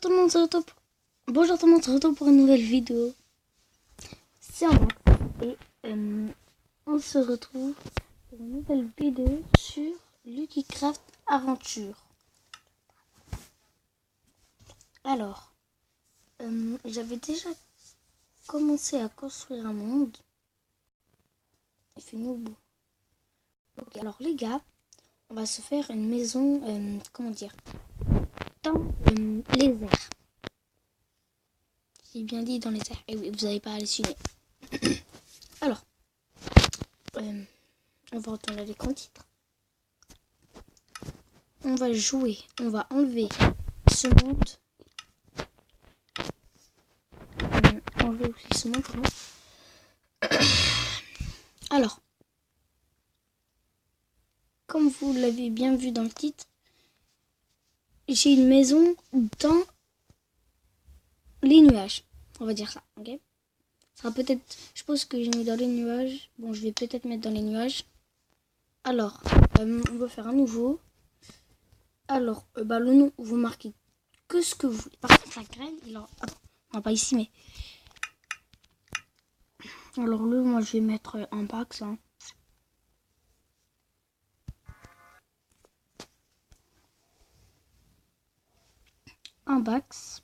tout le monde se retrouve. Bonjour tout le monde, on se retrouve pour une nouvelle vidéo. C'est en Max et on se retrouve pour une nouvelle vidéo sur Lucky Craft Aventure. Alors, j'avais déjà commencé à construire un monde. Il fait nous beau. Ok, alors les gars, on va se faire une maison, dans les airs. J'ai bien dit dans les airs. Et oui, vous n'avez pas à halluciner. Alors, on va retourner à l'écran titre. On va jouer. On va enlever ce monde. Enlever aussi ce monde. Alors, comme vous l'avez bien vu dans le titre, j'ai une maison dans les nuages. On va dire ça, ok? Ça sera peut-être... Je pense que j'ai mis dans les nuages. Bon, je vais peut-être mettre dans les nuages. Alors, on va faire un nouveau. Alors, le nom, vous marquez que ce que vous voulez. Par contre, la graine, il en... Attends, non, pas ici, mais... Alors, moi, je vais mettre un bax. Hein. Un bax.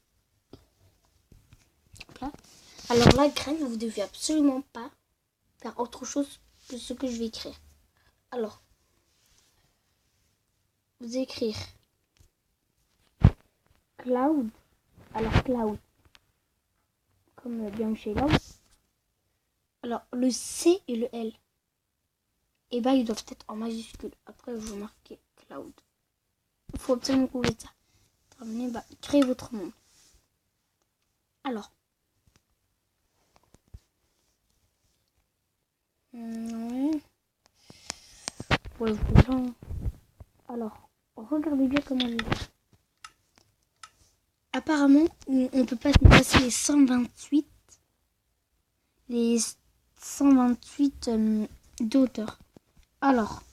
Là. Alors, la graine, vous devez absolument pas faire autre chose que ce que je vais écrire. Alors, vous écrire cloud. Alors, cloud. Comme bien chez là. Alors, le C et le L. Et bah, ils doivent être en majuscule. Après, vous marquez cloud. Il faut absolument trouver ça. Terminé, créez votre monde. Alors. Ouais, voilà. Alors, regardez bien comment je vais. Apparemment, on peut pas dépasser les 128. Les 128 de hauteur. Alors,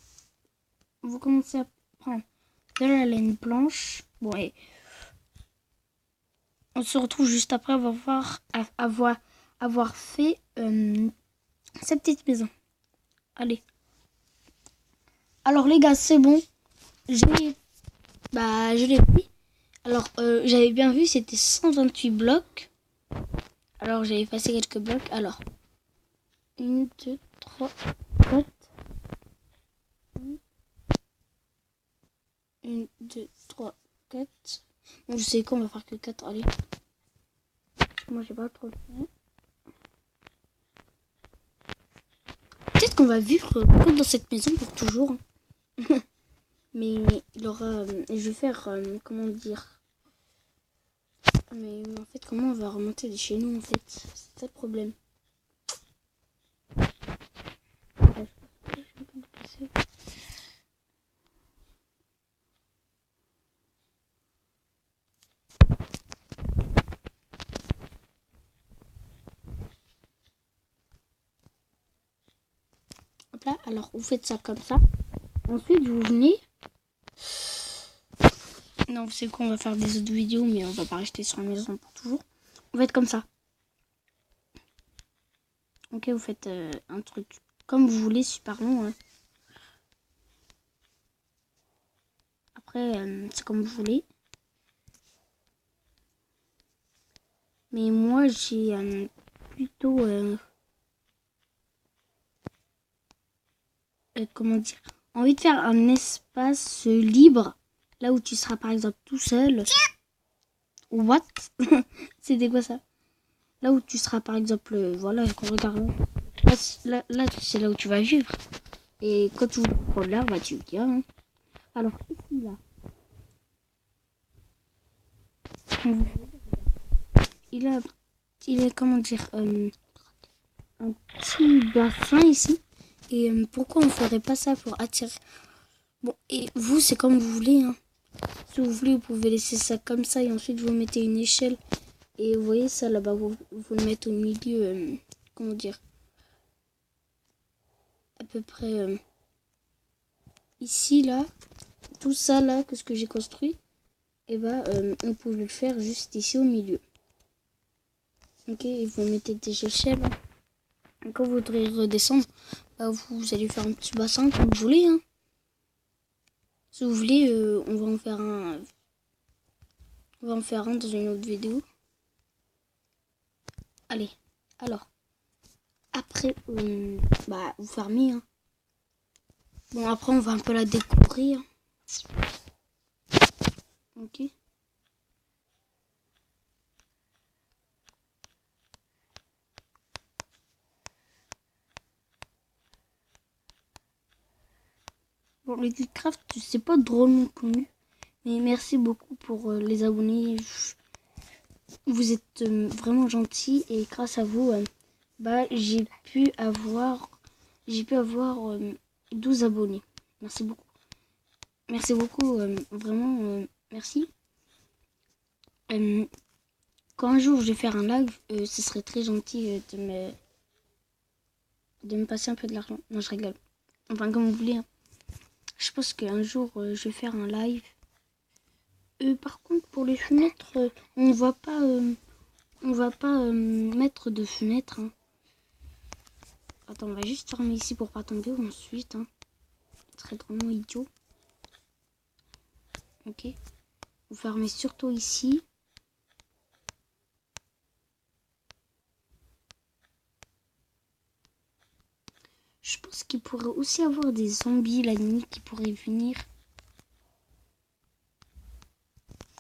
vous commencez à prendre de la laine blanche. Bon, et on se retrouve juste après avoir fait cette petite maison. Allez. Alors les gars, c'est bon. Je l'ai pris. Alors, j'avais bien vu, c'était 128 blocs. Alors, j'ai effacé quelques blocs. Alors, 1, 2, 3, 4. 1, 2, 3, 4. Bon, je sais qu'on va faire que 4. Allez. Moi, j'ai pas trop le temps. Peut-être qu'on va vivre comme dans cette maison pour toujours. Mais il aura... je vais faire... comment dire... Mais en fait, comment on va remonter de chez nous, en fait? C'est ça le problème. Hop là, alors vous faites ça comme ça. Ensuite, vous venez... Non, vous savez quoi, on va faire des autres vidéos, mais on va pas rester sur la maison pour toujours. On va être comme ça. Ok, vous faites un truc comme vous voulez, super long. Hein. Après, c'est comme vous voulez. Mais moi, j'ai plutôt... comment dire, envie de faire un espace libre. Là où tu seras par exemple tout seul. What? C'était quoi ça? Là où tu seras par exemple, voilà, qu'on regarde. Là c'est là où tu vas vivre. Et quand tu prends là, tu me dis. Hein. Alors ici là. Il a comment dire un petit bassin ici. Et pourquoi on ferait pas ça pour attirer? Bon, et vous c'est comme vous voulez. Hein. Si vous voulez, vous pouvez laisser ça comme ça et ensuite vous mettez une échelle. Et vous voyez ça là-bas, vous le mettez au milieu, comment dire, à peu près ici là, tout ça là, que ce que j'ai construit. et bah vous pouvez le faire juste ici au milieu. Ok, et vous mettez des échelles. Et quand vous voudrez redescendre, bah, vous allez faire un petit bassin comme vous voulez. Hein. Si vous voulez, on va en faire un. On va en faire un dans une autre vidéo. Allez, alors. Après, bah, vous fermez. Hein. Bon, après, on va un peu la découvrir. Ok. Bon, le Guildcraft, c'est pas drôlement connu. Mais merci beaucoup pour les abonnés. Vous êtes vraiment gentils et grâce à vous, bah, j'ai pu avoir 12 abonnés. Merci beaucoup. Merci beaucoup, vraiment, merci. Quand un jour je vais faire un live, ce serait très gentil de me passer un peu de l'argent. Non, je rigole. Enfin, comme vous voulez. Hein. Je pense qu'un jour, je vais faire un live. Par contre, pour les fenêtres, on va pas mettre de fenêtres. Hein. Attends, on va juste fermer ici pour pas tomber ensuite. Hein. Ce serait vraiment idiot. Ok. Vous fermez surtout ici. Je pense qu'il pourrait aussi avoir des zombies la nuit qui pourraient venir.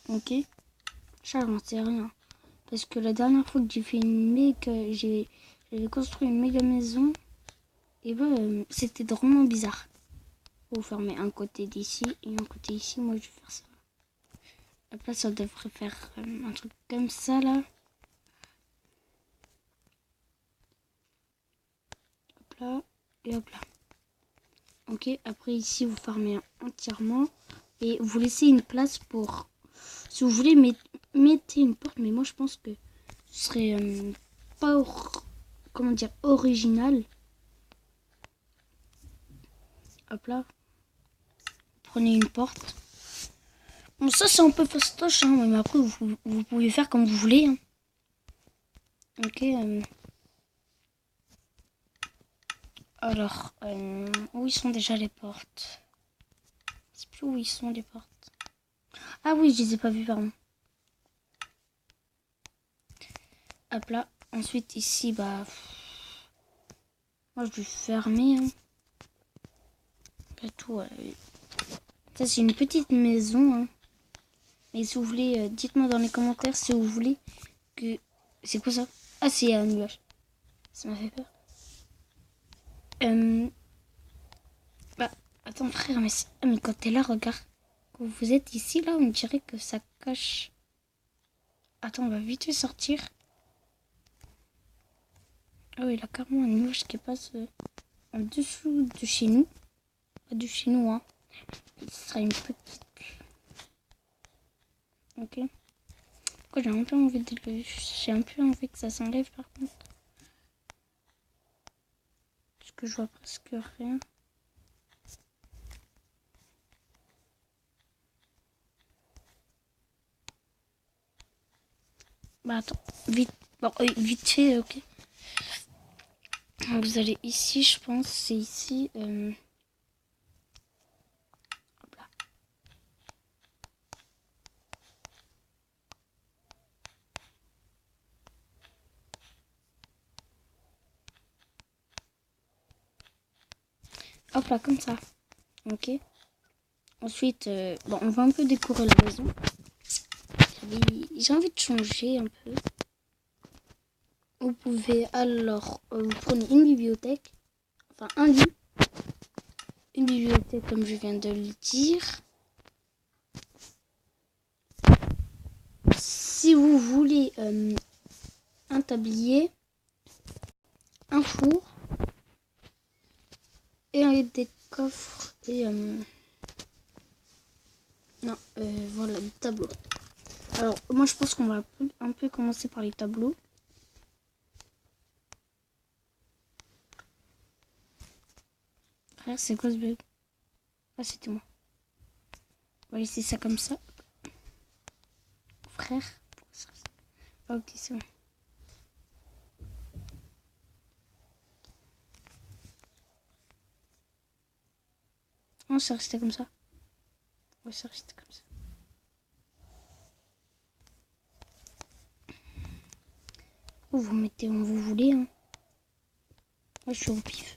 Ok. Ça, j'en sais rien. Parce que la dernière fois que j'ai fait j'avais construit une méga maison. Et ben, c'était vraiment bizarre. Vous fermez un côté d'ici et un côté ici. Moi, je vais faire ça. Là, ça devrait faire un truc comme ça, là. Hop là. Et hop là. Ok, après ici, vous fermez entièrement. Et vous laissez une place pour... Si vous voulez, mettez une porte. Mais moi, je pense que ce serait pas... Comment dire, original. Hop là. Prenez une porte. Bon, ça, c'est un peu fastoche, hein, mais après, vous pouvez faire comme vous voulez. Hein. Ok. Alors, où ils sont déjà les portes? Je sais plus où ils sont les portes. Ah oui, je les ai pas vues, pardon. Hop là. Ensuite, ici, bah... Moi, je vais fermer. Hein. Après tout, ça, c'est une petite maison. Hein. Et si vous voulez, dites-moi dans les commentaires si vous voulez que... C'est quoi ça? Ah, c'est un nuage. Ça m'a fait peur. Bah, attends, frère, mais quand t'es là, regarde. Quand vous êtes ici, là, on dirait que ça cache... Attends, on va vite fait sortir. Ah oui, il a carrément un nuage qui passe en dessous de chez nous. Pas de chez nous, hein. Ce sera une petite... Ok. Pourquoi j'ai un peu envie de le... J'ai un peu envie que ça s'enlève, par contre. Parce que je vois presque rien. Bah attends, vite. Bon, vite fait, ok. Vous allez ici, je pense. C'est ici. Hop là. Hop là, comme ça. Ok. Ensuite, bon, on va un peu décorer la maison. J'ai envie de changer un peu. Vous pouvez alors, vous prenez une bibliothèque, enfin un lit, une bibliothèque comme je viens de le dire. Si vous voulez un tablier, un four et des coffres et non, voilà, des tableaux. Alors moi je pense qu'on va un peu commencer par les tableaux. Frère, c'est quoi ce bug? Ah, c'était moi. On va laisser ça comme ça. frère. Ok, c'est bon. Non, c'est resté comme ça. Ouais, c'est resté comme ça. Vous mettez où vous voulez. Hein. Moi, je suis au pif.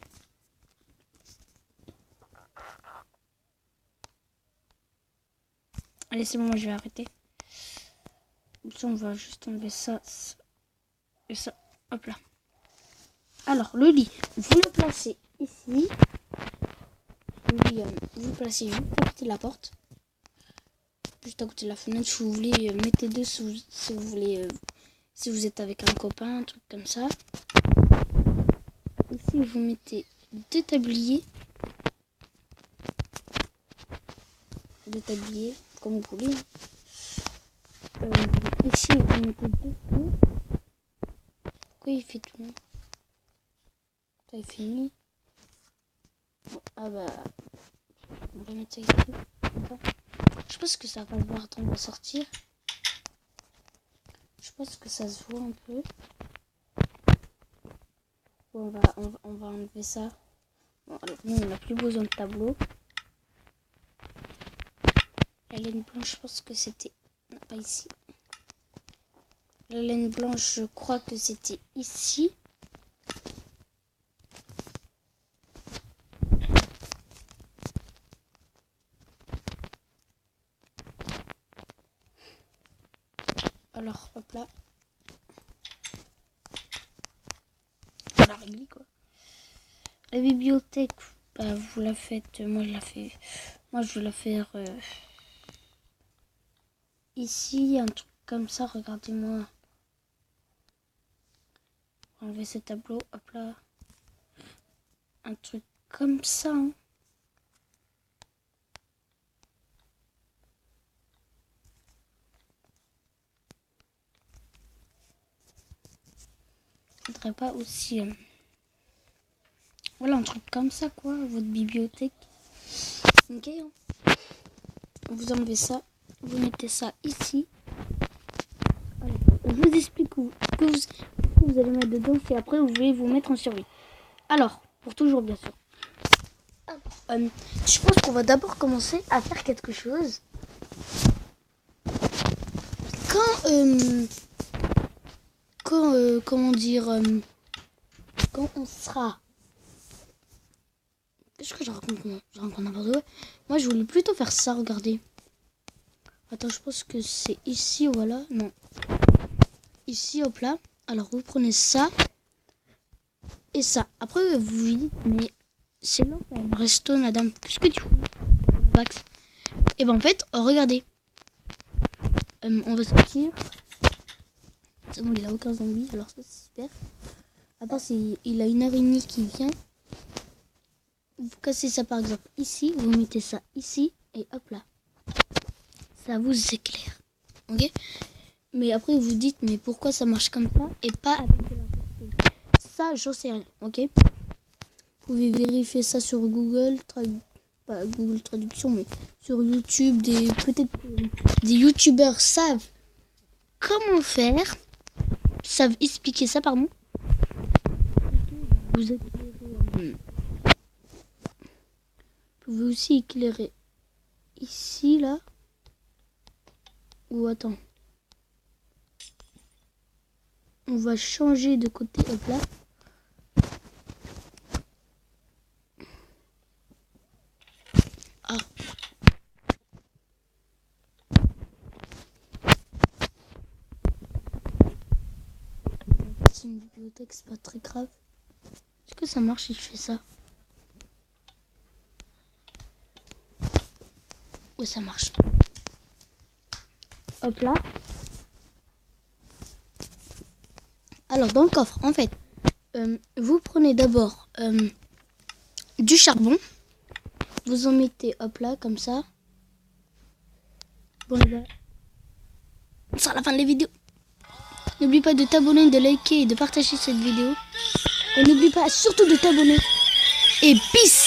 Allez, c'est bon, moi, je vais arrêter. Ça, on va juste enlever ça, ça et ça. Hop là. Alors, le lit, vous le placez ici. Le lit, vous le placez juste à côté de la porte. Juste à côté de la fenêtre. Si vous voulez, mettez deux si vous voulez. Si vous êtes avec un copain, un truc comme ça. Ici, vous mettez deux tabliers. Deux tabliers, comme vous voulez. Ici, vous mettez deux feux. Pourquoi il fait tout? Ça, il fait nuit. Bon, ah bah, on va mettre ça ici. Je pense que ça va le voir. Attends, on va sortir. Je pense que ça se voit un peu. Bon, on va enlever ça. Bon, alors, nous, on n'a plus besoin de tableau. La laine blanche, je pense que c'était... Non, pas ici. La laine blanche, je crois que c'était ici. Alors, hop là. On l'a réglé, quoi. La bibliothèque, bah, vous la faites. Moi, je la fais. Moi, je vais la faire ici. Un truc comme ça, regardez-moi. Enlever ce tableau, hop là. Un truc comme ça. Hein. Faudrait pas aussi... Voilà, un truc comme ça, quoi, votre bibliothèque. Ok. Hein. Vous enlevez ça. Vous mettez ça ici. Allez, je vous explique que vous allez mettre dedans. Et après, vous voulez vous mettre en survie. Alors, pour toujours, bien sûr. Je pense qu'on va d'abord commencer à faire quelque chose. Comment dire, quand on sera... Qu'est-ce que je raconte n'importe quoi. Moi, je voulais plutôt faire ça, regardez. Attends, je pense que c'est ici, voilà. Non. Ici, hop là. Alors, vous prenez ça. Et ça. Après, vous vous dites, mais c'est long, Redstone, madame. Qu'est-ce que tu fous? Vax. Et ben, en fait, regardez. On va sortir. C'est bon, il a aucun zombie, alors ça, c'est super. À part il a une araignée qui vient. Vous cassez ça, par exemple, ici. Vous mettez ça ici. Et hop là. Ça vous éclaire. Ok? Mais après vous dites mais pourquoi ça marche comme ça et pas avec de la... Ça j'en sais rien. Ok? Vous pouvez vérifier ça sur Google, pas Google Traduction, mais sur YouTube. Peut-être des youtubeurs savent comment faire, savent expliquer ça, pardon. Vous pouvez aussi éclairer ici là. Ou attends. On va changer de côté, hop là. Ah. C'est une bibliothèque, c'est pas très grave. Est-ce que ça marche si je fais ça? Oui, ça marche. Hop là. Alors, dans le coffre, en fait, vous prenez d'abord du charbon. Vous en mettez, hop là, comme ça. Bon, les gars, c'est la fin de la vidéo. N'oublie pas de t'abonner, de liker et de partager cette vidéo. Et n'oublie pas surtout de t'abonner. Et peace!